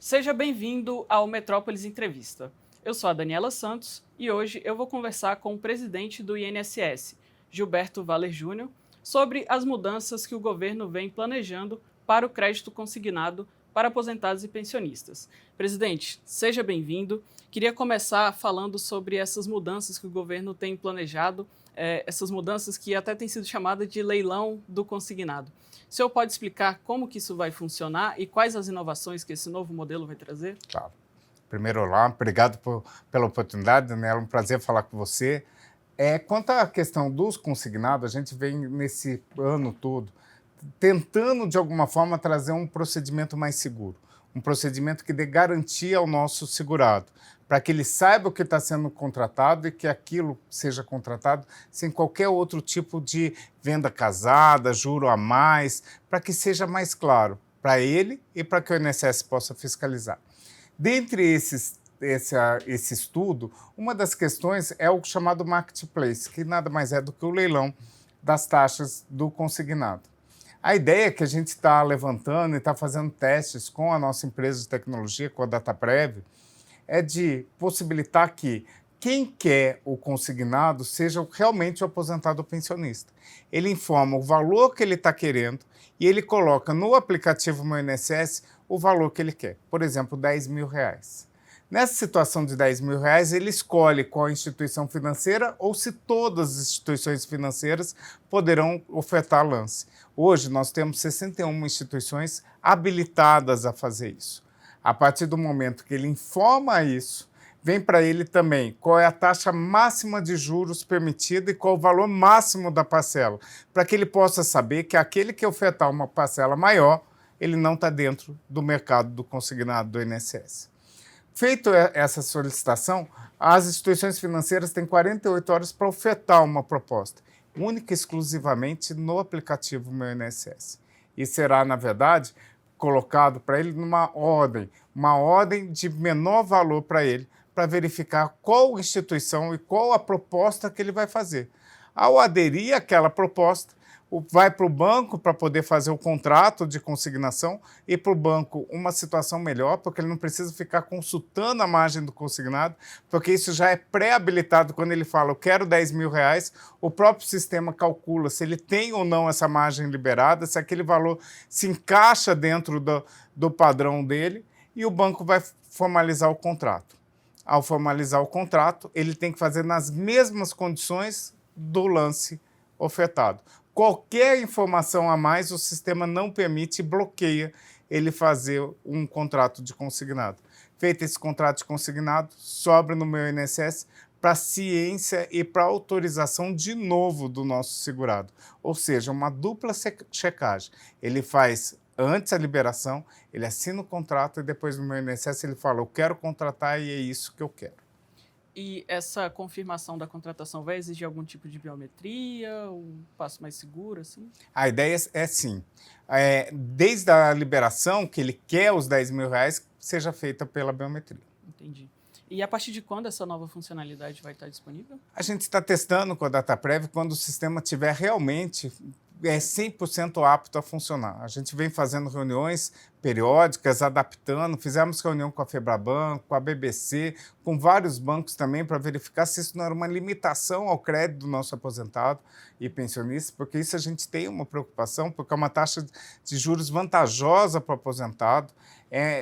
Seja bem-vindo ao Metrópolis Entrevista. Eu sou a Daniela Santos e hoje eu vou conversar com o presidente do INSS, Gilberto Valer Júnior, sobre as mudanças que o governo vem planejando para o crédito consignado para aposentados e pensionistas. Presidente, seja bem-vindo. Queria começar falando sobre essas mudanças que o governo tem planejado, essas mudanças que até têm sido chamadas de leilão do consignado. O senhor pode explicar como que isso vai funcionar e quais as inovações que esse novo modelo vai trazer? Claro. Primeiro, olá, obrigado pela oportunidade, Daniela, um prazer falar com você. Quanto à questão dos consignados, a gente vem nesse ano todo tentando, de alguma forma, trazer um procedimento mais seguro, um procedimento que dê garantia ao nosso segurado, para que ele saiba o que está sendo contratado e que aquilo seja contratado sem qualquer outro tipo de venda casada, juro a mais, para que seja mais claro para ele e para que o INSS possa fiscalizar. Dentre esse estudo, uma das questões é o chamado marketplace, que nada mais é do que o leilão das taxas do consignado. A ideia que a gente está levantando e está fazendo testes com a nossa empresa de tecnologia, com a DataPrev, é de possibilitar que quem quer o consignado seja realmente o aposentado ou pensionista. Ele informa o valor que ele está querendo e ele coloca no aplicativo Meu INSS o valor que ele quer. Por exemplo, R$ 10.000. Nessa situação de R$ 10.000, ele escolhe qual instituição financeira ou se todas as instituições financeiras poderão ofertar lance. Hoje, nós temos 61 instituições habilitadas a fazer isso. A partir do momento que ele informa isso, vem para ele também qual é a taxa máxima de juros permitida e qual o valor máximo da parcela, para que ele possa saber que aquele que ofertar uma parcela maior, ele não está dentro do mercado do consignado do INSS. Feito essa solicitação, as instituições financeiras têm 48 horas para ofertar uma proposta, única e exclusivamente no aplicativo Meu INSS. E será, na verdade, colocado para ele uma ordem de menor valor para ele, para verificar qual instituição e qual a proposta que ele vai fazer. Ao aderir àquela proposta, vai para o banco para poder fazer o contrato de consignação e para o banco uma situação melhor, porque ele não precisa ficar consultando a margem do consignado, porque isso já é pré-habilitado quando ele fala, eu quero R$ 10.000, o próprio sistema calcula se ele tem ou não essa margem liberada, se aquele valor se encaixa dentro do padrão dele e o banco vai formalizar o contrato. Ao formalizar o contrato, ele tem que fazer nas mesmas condições do lance ofertado. Qualquer informação a mais, o sistema não permite e bloqueia ele fazer um contrato de consignado. Feito esse contrato de consignado, sobra no Meu INSS para ciência e para autorização de novo do nosso segurado. Ou seja, uma dupla checagem. Ele faz antes a liberação, ele assina o contrato e depois no Meu INSS ele fala, eu quero contratar e é isso que eu quero. E essa confirmação da contratação vai exigir algum tipo de biometria, um passo mais seguro, assim? A ideia é sim. Desde a liberação, que ele quer os R$ 10.000, seja feita pela biometria. Entendi. E a partir de quando essa nova funcionalidade vai estar disponível? A gente está testando com a DataPrev quando o sistema estiver realmente 100% apto a funcionar. A gente vem fazendo reuniões periódicas, adaptando, fizemos reunião com a Febraban, com a BBC, com vários bancos também, para verificar se isso não era uma limitação ao crédito do nosso aposentado e pensionista, porque isso a gente tem uma preocupação, porque é uma taxa de juros vantajosa para o aposentado.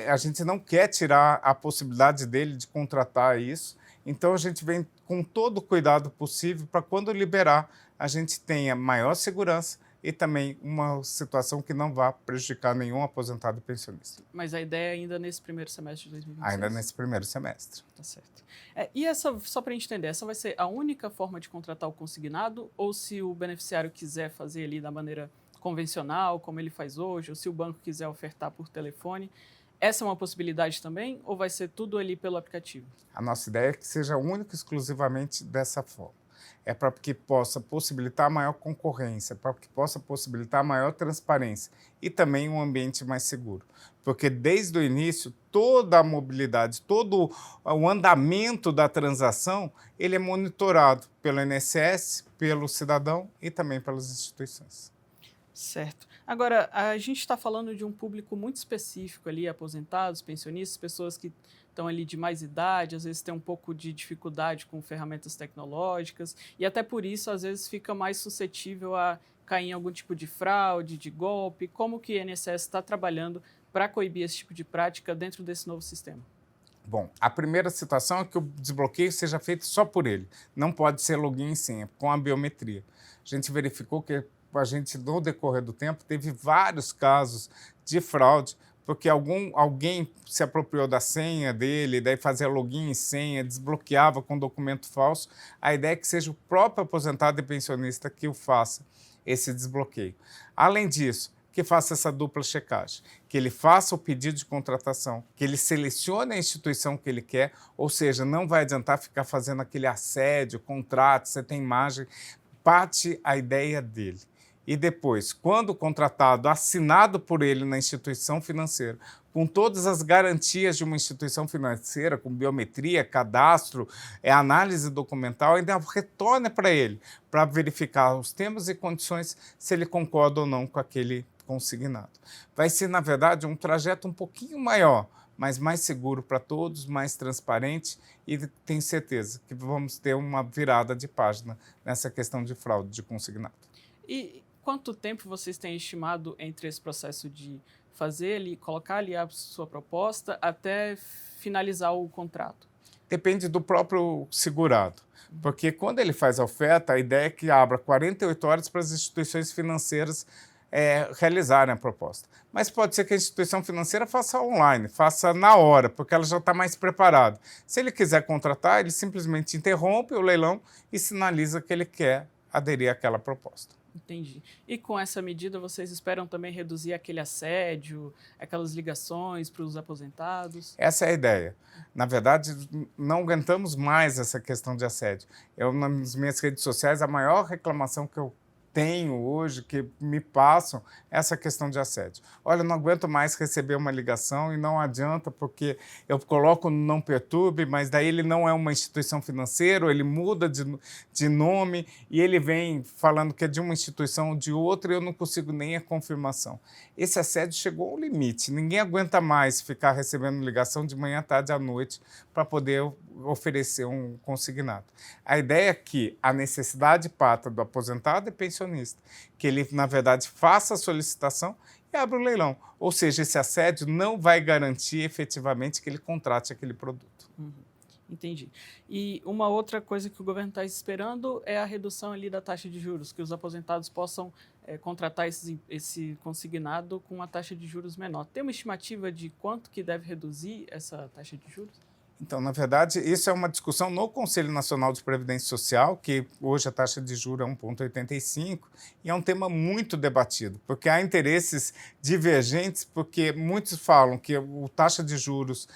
A gente não quer tirar a possibilidade dele de contratar isso, então a gente vem com todo o cuidado possível para quando liberar, a gente tenha maior segurança e também uma situação que não vá prejudicar nenhum aposentado e pensionista. Mas a ideia é ainda nesse primeiro semestre de 2026? Ainda nesse primeiro semestre. Tá certo. E essa, só para a gente entender, essa vai ser a única forma de contratar o consignado ou se o beneficiário quiser fazer ali da maneira convencional, como ele faz hoje, ou se o banco quiser ofertar por telefone, essa é uma possibilidade também ou vai ser tudo ali pelo aplicativo? A nossa ideia é que seja único e exclusivamente dessa forma. É para que possa possibilitar maior concorrência, para que possa possibilitar maior transparência e também um ambiente mais seguro. Porque desde o início, toda a mobilidade, todo o andamento da transação, ele é monitorado pelo INSS, pelo cidadão e também pelas instituições. Certo. Agora, a gente está falando de um público muito específico ali, aposentados, pensionistas, pessoas que estão ali de mais idade, às vezes têm um pouco de dificuldade com ferramentas tecnológicas, e até por isso, às vezes, fica mais suscetível a cair em algum tipo de fraude, de golpe. Como que o INSS está trabalhando para coibir esse tipo de prática dentro desse novo sistema? Bom, a primeira situação é que o desbloqueio seja feito só por ele. Não pode ser login e senha, com a biometria. A gente verificou que a gente, no decorrer do tempo, teve vários casos de fraude, porque alguém se apropriou da senha dele, daí fazia login e senha, desbloqueava com documento falso. A ideia é que seja o próprio aposentado e pensionista que o faça esse desbloqueio. Além disso, que faça essa dupla checagem, que ele faça o pedido de contratação, que ele selecione a instituição que ele quer, ou seja, não vai adiantar ficar fazendo aquele assédio, contrato, você tem imagem, bate a ideia dele. E depois, quando contratado, assinado por ele na instituição financeira, com todas as garantias de uma instituição financeira, com biometria, cadastro, análise documental, ainda retorne para ele, para verificar os termos e condições, se ele concorda ou não com aquele consignado. Vai ser, na verdade, um trajeto um pouquinho maior, mas mais seguro para todos, mais transparente, e tenho certeza que vamos ter uma virada de página nessa questão de fraude de consignado. E quanto tempo vocês têm estimado entre esse processo de fazer ali, colocar ali a sua proposta até finalizar o contrato? Depende do próprio segurado, porque quando ele faz a oferta, a ideia é que abra 48 horas para as instituições financeiras realizarem a proposta. Mas pode ser que a instituição financeira faça online, faça na hora, porque ela já está mais preparada. Se ele quiser contratar, ele simplesmente interrompe o leilão e sinaliza que ele quer aderir àquela proposta. Entendi. E com essa medida, vocês esperam também reduzir aquele assédio, aquelas ligações para os aposentados? Essa é a ideia. Na verdade, não aguentamos mais essa questão de assédio. Eu, nas minhas redes sociais, a maior reclamação que eu tenho hoje, que me passam, é essa questão de assédio. Olha, eu não aguento mais receber uma ligação e não adianta, porque eu coloco no não perturbe, mas daí ele não é uma instituição financeira, ele muda de nome e ele vem falando que é de uma instituição ou de outra e eu não consigo nem a confirmação. Esse assédio chegou ao limite, ninguém aguenta mais ficar recebendo ligação de manhã, tarde à noite para poder oferecer um consignado. A ideia é que a necessidade parta do aposentado e pensionista, que ele, na verdade, faça a solicitação e abra o leilão. Ou seja, esse assédio não vai garantir efetivamente que ele contrate aquele produto. Entendi. E uma outra coisa que o governo está esperando é a redução ali da taxa de juros, que os aposentados possam contratar esse consignado com uma taxa de juros menor. Tem uma estimativa de quanto que deve reduzir essa taxa de juros? Então, na verdade, isso é uma discussão no Conselho Nacional de Previdência Social, que hoje a taxa de juros é 1,85, e é um tema muito debatido, porque há interesses divergentes, porque muitos falam que a taxa de juros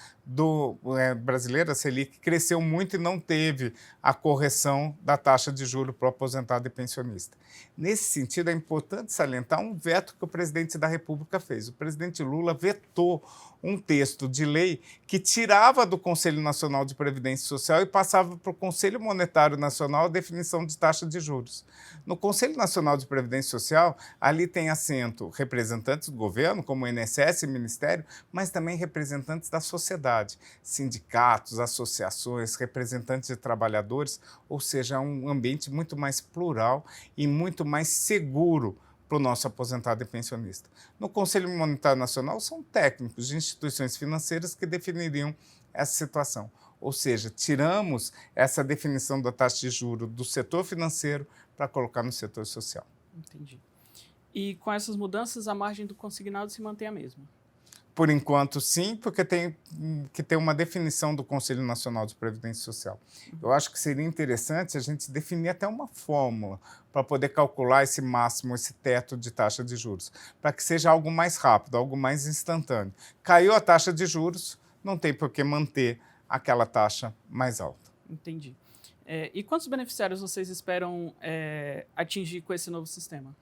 brasileira, a Selic, cresceu muito e não teve a correção da taxa de juros para o aposentado e pensionista. Nesse sentido, é importante salientar um veto que o presidente da República fez. O presidente Lula vetou um texto de lei que tirava do Conselho Nacional de Previdência Social e passava para o Conselho Monetário Nacional a definição de taxa de juros. No Conselho Nacional de Previdência Social, ali tem assento representantes do governo, como o INSS e o Ministério, mas também representantes da sociedade, sindicatos, associações, representantes de trabalhadores, ou seja, um ambiente muito mais plural e muito mais seguro para o nosso aposentado e pensionista. No Conselho Monetário Nacional são técnicos de instituições financeiras que definiriam essa situação. Ou seja, tiramos essa definição da taxa de juros do setor financeiro para colocar no setor social. Entendi. E com essas mudanças, a margem do consignado se mantém a mesma? Por enquanto, sim, porque tem que ter uma definição do Conselho Nacional de Previdência Social. Eu acho que seria interessante a gente definir até uma fórmula para poder calcular esse máximo, esse teto de taxa de juros, para que seja algo mais rápido, algo mais instantâneo. Caiu a taxa de juros, não tem por que manter aquela taxa mais alta. Entendi. E quantos beneficiários vocês esperam atingir com esse novo sistema?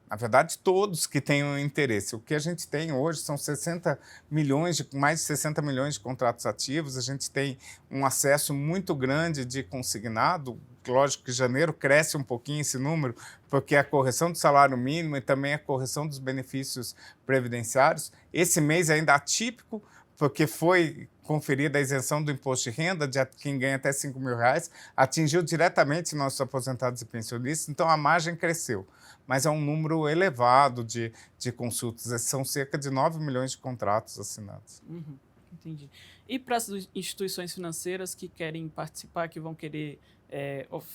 Na verdade, todos que tenham interesse. O que a gente tem hoje são 60 milhões, mais de 60 milhões de contratos ativos, a gente tem um acesso muito grande de consignado. Lógico que em janeiro cresce um pouquinho esse número, porque a correção do salário mínimo e também a correção dos benefícios previdenciários. Esse mês ainda atípico, porque foi conferida a isenção do imposto de renda de quem ganha até R$ 5.000, atingiu diretamente nossos aposentados e pensionistas, então a margem cresceu. Mas é um número elevado de consultas, são cerca de 9 milhões de contratos assinados. Uhum, entendi. E para as instituições financeiras que querem participar, que vão querer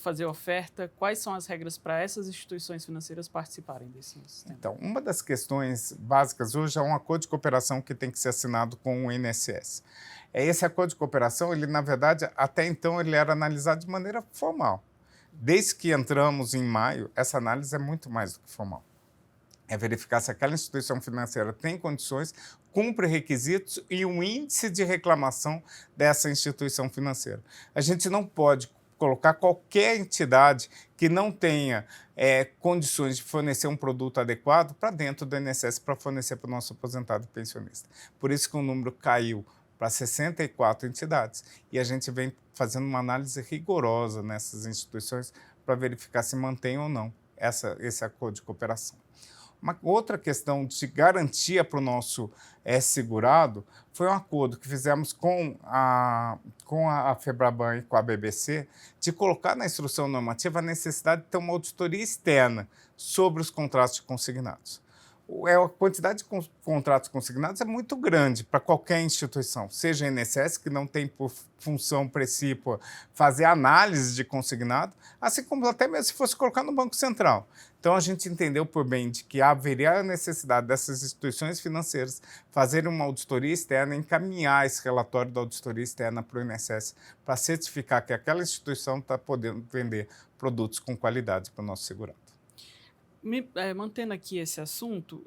fazer oferta, quais são as regras para essas instituições financeiras participarem desse sistema? Então, uma das questões básicas hoje é um acordo de cooperação que tem que ser assinado com o INSS. Esse acordo de cooperação, ele na verdade, até então, ele era analisado de maneira formal. Desde que entramos em maio, essa análise é muito mais do que formal. É verificar se aquela instituição financeira tem condições, cumpre requisitos e um índice de reclamação dessa instituição financeira. A gente não pode colocar qualquer entidade que não tenha condições de fornecer um produto adequado para dentro do INSS para fornecer para o nosso aposentado e pensionista. Por isso que o número caiu para 64 entidades. E a gente vem fazendo uma análise rigorosa nessas instituições para verificar se mantém ou não esse acordo de cooperação. Uma outra questão de garantia para o nosso segurado foi um acordo que fizemos com a FEBRABAN e com a BBC de colocar na instrução normativa a necessidade de ter uma auditoria externa sobre os contratos consignados. A quantidade de contratos consignados é muito grande para qualquer instituição, seja a INSS, que não tem por função precípua fazer análise de consignado, assim como até mesmo se fosse colocar no Banco Central. Então, a gente entendeu por bem de que haveria a necessidade dessas instituições financeiras fazerem uma auditoria externa e encaminhar esse relatório da auditoria externa para o INSS para certificar que aquela instituição está podendo vender produtos com qualidade para o nosso segurado. Mantendo aqui esse assunto,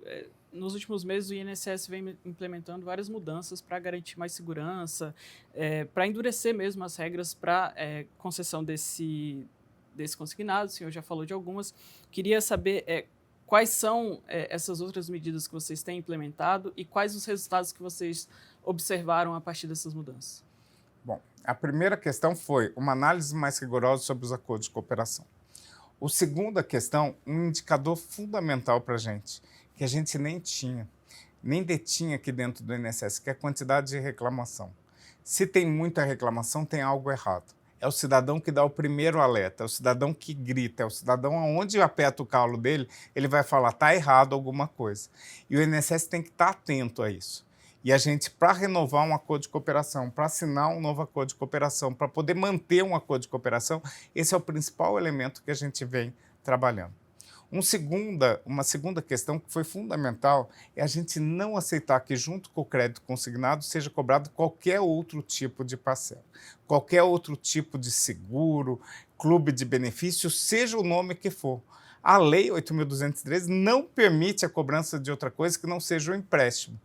nos últimos meses o INSS vem implementando várias mudanças para garantir mais segurança, para endurecer mesmo as regras para concessão desse consignado. O senhor já falou de algumas. Queria saber quais são essas outras medidas que vocês têm implementado e quais os resultados que vocês observaram a partir dessas mudanças. Bom, a primeira questão foi uma análise mais rigorosa sobre os acordos de cooperação. A segunda questão, um indicador fundamental para que a gente nem detinha aqui dentro do INSS, que é a quantidade de reclamação. Se tem muita reclamação, tem algo errado. É o cidadão que dá o primeiro alerta, é o cidadão que grita, é o cidadão aonde aperta o calo dele, ele vai falar, está errado alguma coisa. E o INSS tem que estar atento a isso. E a gente, para renovar um acordo de cooperação, para assinar um novo acordo de cooperação, para poder manter um acordo de cooperação, esse é o principal elemento que a gente vem trabalhando. Uma segunda questão que foi fundamental é a gente não aceitar que, junto com o crédito consignado, seja cobrado qualquer outro tipo de parcela, qualquer outro tipo de seguro, clube de benefícios, seja o nome que for. A Lei 8.213 não permite a cobrança de outra coisa que não seja o empréstimo.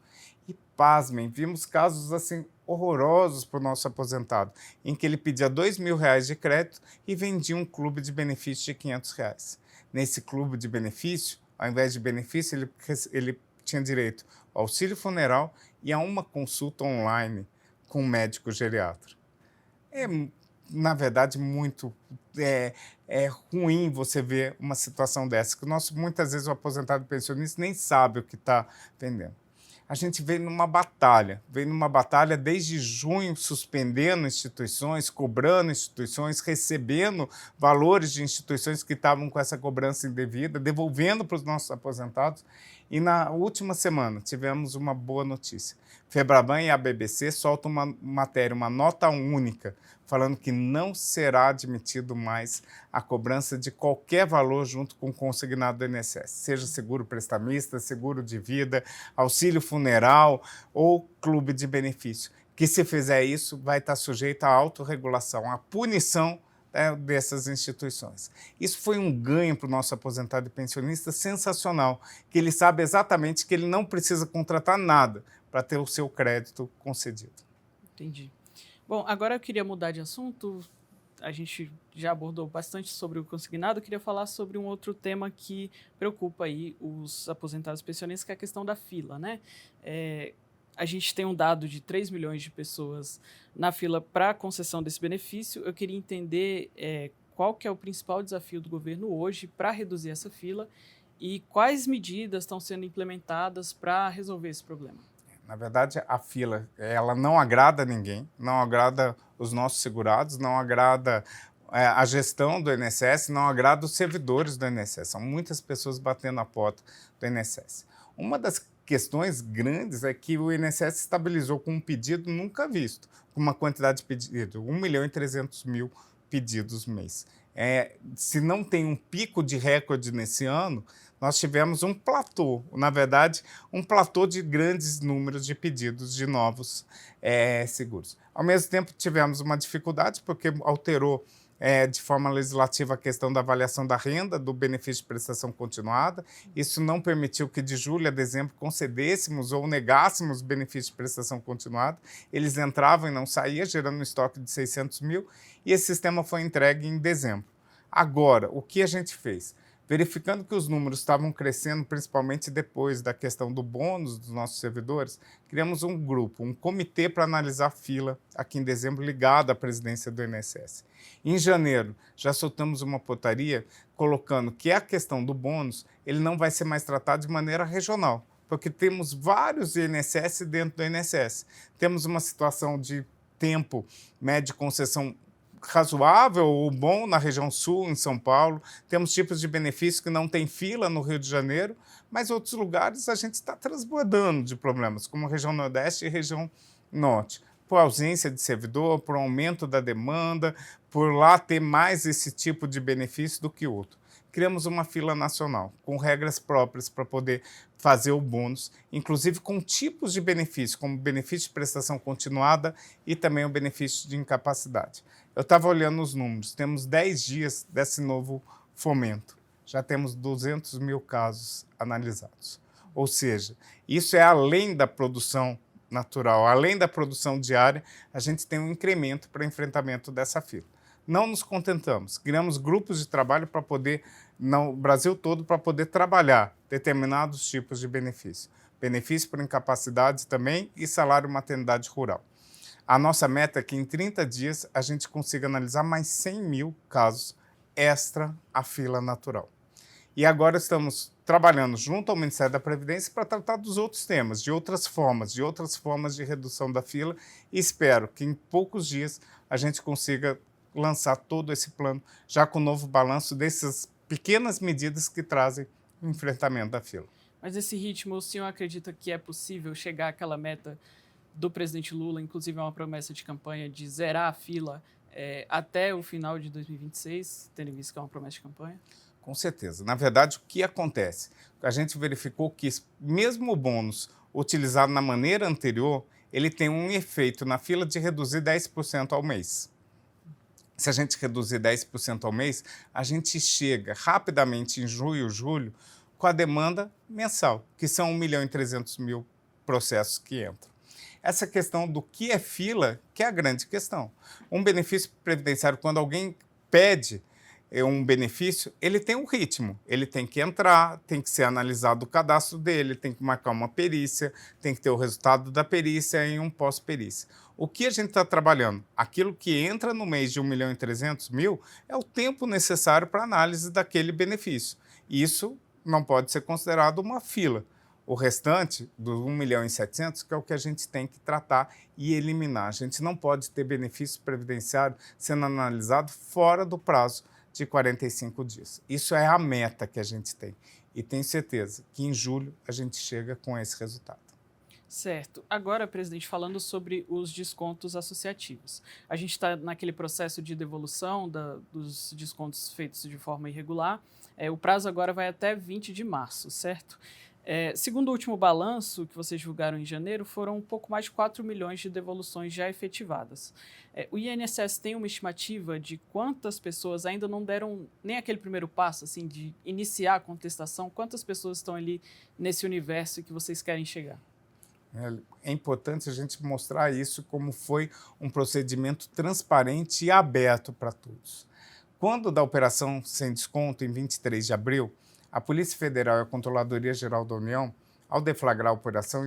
E, pasmem, vimos casos assim horrorosos para o nosso aposentado, em que ele pedia R$2.000 de crédito e vendia um clube de benefício de R$500. Nesse clube de benefício, ao invés de benefício, ele tinha direito ao auxílio funeral e a uma consulta online com um médico geriatra. Na verdade, muito ruim você ver uma situação dessa, que muitas vezes o aposentado pensionista nem sabe o que está vendendo. A gente veio numa batalha desde junho, suspendendo instituições, cobrando instituições, recebendo valores de instituições que estavam com essa cobrança indevida, devolvendo para os nossos aposentados. E na última semana tivemos uma boa notícia. FEBRABAN e a BBC soltam uma matéria, uma nota única, falando que não será admitido mais a cobrança de qualquer valor junto com o consignado do INSS, seja seguro prestamista, seguro de vida, auxílio funeral ou clube de benefício. Que se fizer isso, vai estar sujeito à autorregulação, à punição dessas instituições. Isso foi um ganho para o nosso aposentado e pensionista sensacional, que ele sabe exatamente que ele não precisa contratar nada para ter o seu crédito concedido. Entendi. Bom, agora eu queria mudar de assunto, a gente já abordou bastante sobre o consignado, eu queria falar sobre um outro tema que preocupa aí os aposentados pensionistas, que é a questão da fila, né? A gente tem um dado de 3 milhões de pessoas na fila para a concessão desse benefício. Eu queria entender qual que é o principal desafio do governo hoje para reduzir essa fila e quais medidas estão sendo implementadas para resolver esse problema. Na verdade, a fila, ela não agrada ninguém, não agrada os nossos segurados, não agrada a gestão do INSS, não agrada os servidores do INSS. São muitas pessoas batendo a porta do INSS. Uma das questões grandes é que o INSS estabilizou com um pedido nunca visto, com uma quantidade de pedidos, 1.300.000 pedidos mês. Se não tem um pico de recorde nesse ano, nós tivemos um platô, na verdade, um platô de grandes números de pedidos de novos seguros. Ao mesmo tempo, tivemos uma dificuldade, porque alterou de forma legislativa a questão da avaliação da renda do benefício de prestação continuada. Isso não permitiu que de julho a dezembro concedêssemos ou negássemos benefício de prestação continuada. Eles entravam e não saíam, gerando um estoque de 600 mil, e esse sistema foi entregue em dezembro. Agora, o que a gente fez? Verificando que os números estavam crescendo, principalmente depois da questão do bônus dos nossos servidores, criamos um grupo, um comitê para analisar a fila aqui em dezembro, ligado à presidência do INSS. Em janeiro, já soltamos uma portaria colocando que a questão do bônus ele não vai ser mais tratado de maneira regional, porque temos vários INSS dentro do INSS. Temos uma situação de tempo médio de concessão razoável ou bom na região sul, em São Paulo. Temos tipos de benefícios que não tem fila no Rio de Janeiro, mas outros lugares a gente está transbordando de problemas, como a região Nordeste e a região Norte, por ausência de servidor, por aumento da demanda, por lá ter mais esse tipo de benefício do que outro. Criamos uma fila nacional, com regras próprias para poder fazer o bônus, inclusive com tipos de benefício, como benefício de prestação continuada e também o benefício de incapacidade. Eu estava olhando os números, temos 10 dias desse novo fomento, já temos 200 mil casos analisados. Ou seja, isso é além da produção natural, além da produção diária, a gente tem um incremento para enfrentamento dessa fila. Não nos contentamos, criamos grupos de trabalho para poder, no Brasil todo, para poder trabalhar determinados tipos de benefício. Benefício por incapacidade também e salário maternidade rural. A nossa meta é que em 30 dias a gente consiga analisar mais 100 mil casos extra à fila natural. E agora estamos trabalhando junto ao Ministério da Previdência para tratar dos outros temas, de outras formas de redução da fila, e espero que em poucos dias a gente consiga lançar todo esse plano, já com o novo balanço dessas pequenas medidas que trazem o enfrentamento da fila. Mas esse ritmo, o senhor acredita que é possível chegar àquela meta do presidente Lula, inclusive é uma promessa de campanha, de zerar a fila até o final de 2026, tendo visto que é uma promessa de campanha? Com certeza. Na verdade, o que acontece? A gente verificou que mesmo o bônus utilizado na maneira anterior, ele tem um efeito na fila de reduzir 10% ao mês. Se a gente reduzir 10% ao mês, a gente chega rapidamente em junho, julho, com a demanda mensal, que são 1.300.000 processos que entram. Essa questão do que é fila, que é a grande questão. Um benefício previdenciário, quando alguém pede um benefício, ele tem um ritmo, ele tem que entrar, tem que ser analisado o cadastro dele, tem que marcar uma perícia, tem que ter o resultado da perícia e um pós-perícia. O que a gente está trabalhando? Aquilo que entra no mês de 1.300.000 é o tempo necessário para análise daquele benefício. Isso não pode ser considerado uma fila. O restante, dos 1.700.000, que é o que a gente tem que tratar e eliminar. A gente não pode ter benefício previdenciário sendo analisado fora do prazo de 45 dias. Isso é a meta que a gente tem. E tenho certeza que em julho a gente chega com esse resultado. Certo. Agora, presidente, falando sobre os descontos associativos. A gente está naquele processo de devolução dos descontos feitos de forma irregular. O prazo agora vai até 20 de março, certo? Segundo o último balanço que vocês divulgaram em janeiro, foram um pouco mais de 4 milhões de devoluções já efetivadas. O INSS tem uma estimativa de quantas pessoas ainda não deram nem aquele primeiro passo, assim, de iniciar a contestação? Quantas pessoas estão ali nesse universo que vocês querem chegar? É importante a gente mostrar isso como foi um procedimento transparente e aberto para todos. Quando da Operação Sem Desconto, em 23 de abril, a Polícia Federal e a Controladoria Geral da União, ao deflagrar a operação,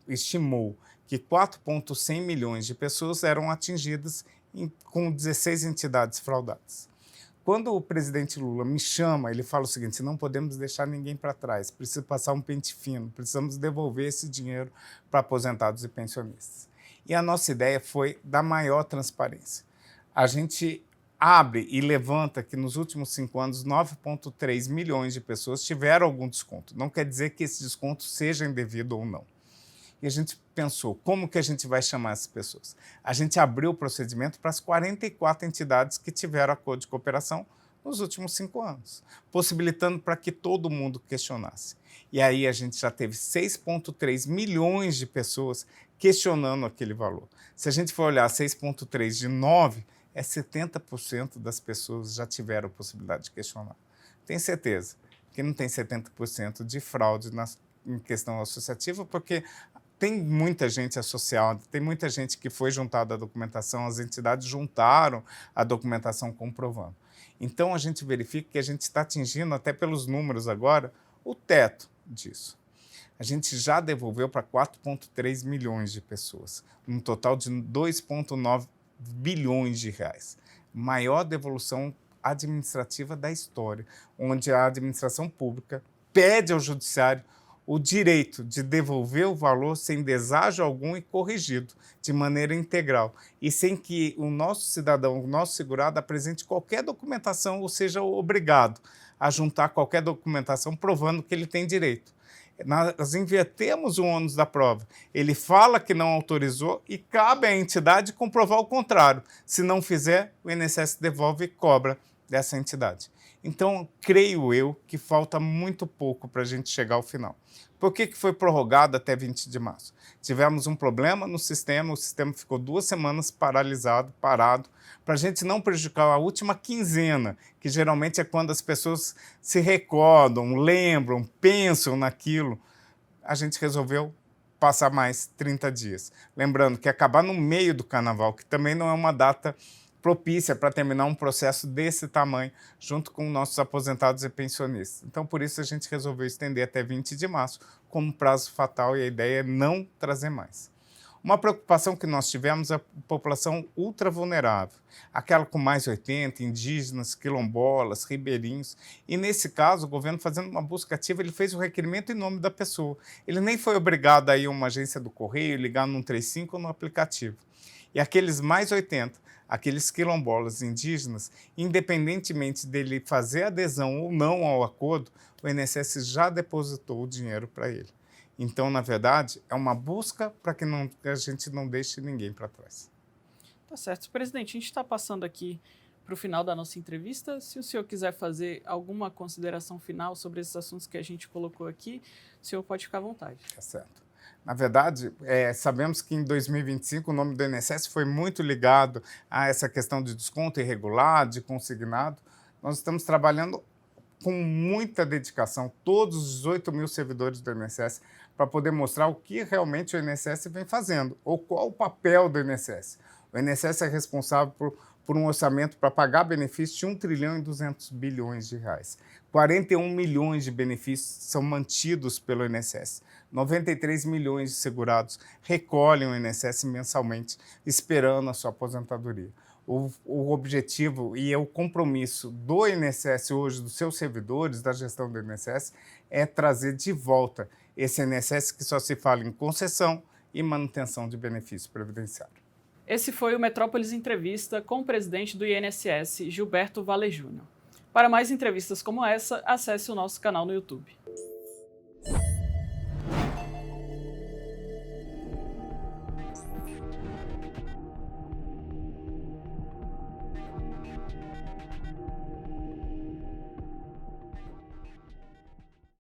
estimou que 4,1 milhões de pessoas eram atingidas com 16 entidades fraudadas. Quando o presidente Lula me chama, ele fala o seguinte: não podemos deixar ninguém para trás, precisa passar um pente fino, precisamos devolver esse dinheiro para aposentados e pensionistas. E a nossa ideia foi da maior transparência. A gente abre e levanta que nos últimos 5 anos 9,3 milhões de pessoas tiveram algum desconto. Não quer dizer que esse desconto seja indevido ou não. E a gente pensou, como que a gente vai chamar essas pessoas? A gente abriu o procedimento para as 44 entidades que tiveram acordo de cooperação nos últimos 5 anos, possibilitando para que todo mundo questionasse. E aí a gente já teve 6,3 milhões de pessoas questionando aquele valor. Se a gente for olhar 6,3 de 9, 70% das pessoas já tiveram a possibilidade de questionar. Tenho certeza que não tem 70% de fraude em questão associativa, porque tem muita gente associada, tem muita gente que foi juntada à documentação, as entidades juntaram a documentação comprovando. Então, a gente verifica que a gente está atingindo, até pelos números agora, o teto disso. A gente já devolveu para 4,3 milhões de pessoas, um total de 2,9 bilhões de reais. Maior devolução administrativa da história, onde a administração pública pede ao judiciário o direito de devolver o valor sem deságio algum e corrigido, de maneira integral, e sem que o nosso cidadão, o nosso segurado, apresente qualquer documentação ou seja obrigado a juntar qualquer documentação provando que ele tem direito. Nós invertemos o ônus da prova. Ele fala que não autorizou e cabe à entidade comprovar o contrário. Se não fizer, o INSS devolve e cobra dessa entidade. Então, creio eu que falta muito pouco para a gente chegar ao final. Por que foi prorrogado até 20 de março? Tivemos um problema no sistema, o sistema ficou 2 semanas parado, para a gente não prejudicar a última quinzena, que geralmente é quando as pessoas se recordam, lembram, pensam naquilo. A gente resolveu passar mais 30 dias. Lembrando que acabar no meio do carnaval, que também não é uma data propícia para terminar um processo desse tamanho, junto com nossos aposentados e pensionistas. Então, por isso, a gente resolveu estender até 20 de março como prazo fatal e a ideia é não trazer mais. Uma preocupação que nós tivemos é a população ultra vulnerável, aquela com mais 80, indígenas, quilombolas, ribeirinhos. E, nesse caso, o governo, fazendo uma busca ativa, ele fez o requerimento em nome da pessoa. Ele nem foi obrigado a ir a uma agência do Correio, ligar no 135 ou no aplicativo. E aqueles mais 80, aqueles quilombolas indígenas, independentemente dele fazer adesão ou não ao acordo, o INSS já depositou o dinheiro para ele. Então, na verdade, é uma busca para que a gente não deixe ninguém para trás. Tá certo. Presidente, a gente está passando aqui para o final da nossa entrevista. Se o senhor quiser fazer alguma consideração final sobre esses assuntos que a gente colocou aqui, o senhor pode ficar à vontade. Tá certo. Na verdade, sabemos que em 2025 o nome do INSS foi muito ligado a essa questão de desconto irregular, de consignado. Nós estamos trabalhando com muita dedicação, todos os 18 mil servidores do INSS, para poder mostrar o que realmente o INSS vem fazendo, ou qual o papel do INSS. O INSS é responsável por um orçamento para pagar benefícios de 1 trilhão e 200 bilhões de reais. 41 milhões de benefícios são mantidos pelo INSS. 93 milhões de segurados recolhem o INSS mensalmente, esperando a sua aposentadoria. O objetivo e o compromisso do INSS hoje, dos seus servidores, da gestão do INSS, é trazer de volta esse INSS que só se fala em concessão e manutenção de benefício previdenciário. Esse foi o Metrópolis Entrevista com o presidente do INSS, Gilberto Valer Júnior. Para mais entrevistas como essa, acesse o nosso canal no YouTube.